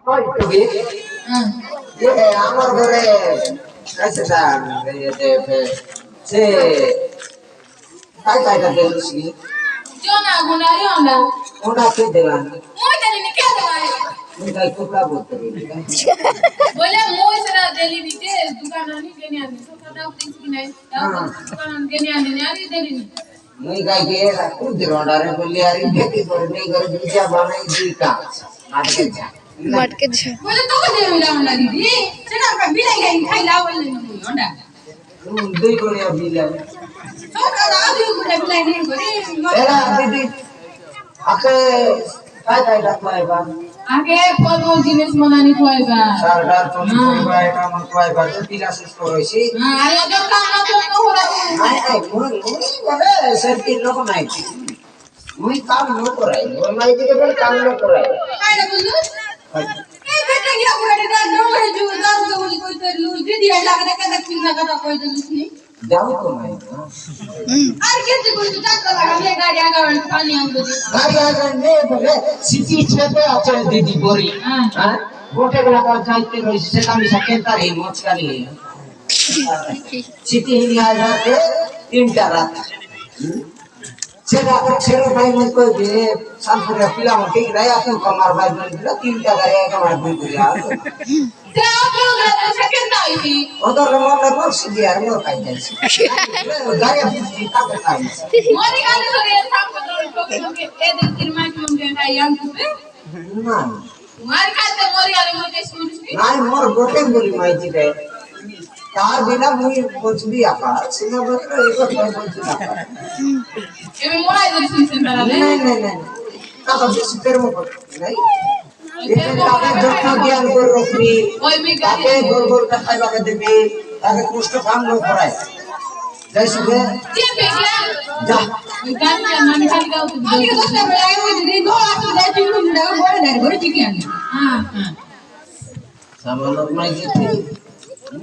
ওই তুমি আমার ঘরে আছে সে काय काय करते उसकी जो ना गुनारी होना ओना के देवान मोय देली नि के देवाय मैं काय को का बोलते बोले मोय सरा देली नि के दुकान नि देनी आनी तो खाता प्रिंस की नहीं दुकान देनी आनी नहीं देली नि मैं काय के कुछ दिरोंडा रे बोली यार बेटी पर नहीं घर बीजा बनाई दी का मटके जा बोले तो को दे मिला होना दीदी चला का बिना गई खाई लावल नि होंडा दे कोरिया बिला तो का आदि को बिला नहीं करे एला दीदी आपे काय रखवाय बा आगे कोन जिनिस मनानी खोइबा सरदार तो खोइबा এটা মন खोइबा তো তিরাসিস করইছি আরে তো কাম না তো হরা নাই নাই মুই বলে সেটি লোক নাই মুই কাম ন করাই ওই মাই দিকে বলে কাম ন করাই काय ना बोलू ए बेटा या बुढ़े दा डोंगरे जो दारू के बोली कोई तो लूल दीदी आ लगा के देख ना का कोई तो नहीं जाओ तो नहीं अरे कैसे कोई तो टक्कर लगा ले गाड़ी आगे वाले पानी आंदो गाड़ी आगे ने बोले सिटी छेपे আছে দিদি বড়ি হ্যাঁ গোটে বেলা কা যাইতে রইছে সেটা আমি সেকেন্ড তার এই মচকালি সিটি হিনি আ যাতে তিনটা রাত সেটা ছেড়ে ভাই মত কই যে সামপুরে পিলা মতে রাই আপনি কমার ভাই বলে দিল তিনটা গাড়ি এক আমার দুই করে আর से आप लोग सेकंड आई ওদের মনে করছি যে আর মোর কাই যাইছে গাড়ি আপনি তাকে খাইছে मोरी गाने तो ये शाम को तो के ए दिन किरमा की हम गए याम पे না मार खाते मोरी गाने मुझे सुन নাই মোর গোটে বলি মাইজি রে তার বিনা মুই বলছি আপা সিনা বলে এই কথা বলছি আপা ए में मोरा इधर सुन सुन रहा है নাই নাই নাই তা তো সিস্টেম মত নাই এটা তাকে যত্ন জ্ঞান করে রাখবি ওই মে তাকে গোল গোল কা খাইবাকে দিবি তাকে কুষ্ঠ কাম ন করায় যাই সুবে ये पे क्या যা ওই গান কে নানি খালি গাও তো আমি তো তো বলে आई मुझे दिन दो आप दे चिकन ना बोले दे बोले चिकन हां हां সামান্য মাইজি